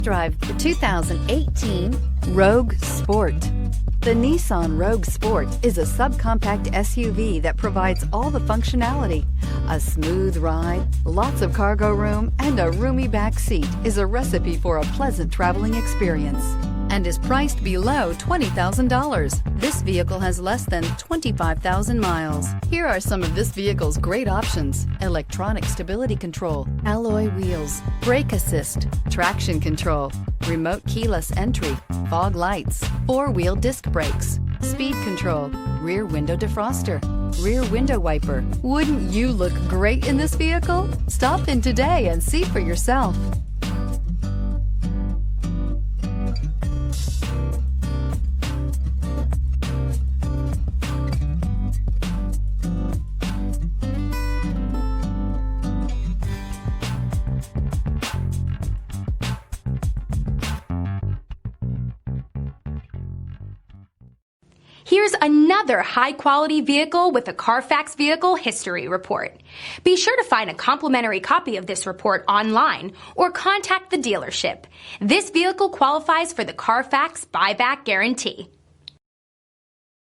Drive the 2018 Rogue Sport. The Nissan Rogue Sport is a subcompact SUV that provides all the functionality. A smooth ride, lots of cargo room, and a roomy back seat is a recipe for a pleasant traveling experience and is priced below $20,000. This vehicle has less than 25,000 miles. Here are some of this vehicle's great options: electronic stability control, alloy wheels, brake assist, traction control, remote keyless entry, fog lights, four-wheel disc brakes, speed control, rear window defroster, rear window wiper. Wouldn't you look great in this vehicle? Stop in today and see for yourself. Here's another high-quality vehicle with a Carfax Vehicle History Report. Be sure to find a complimentary copy of this report online or contact the dealership. This vehicle qualifies for the Carfax Buyback Guarantee.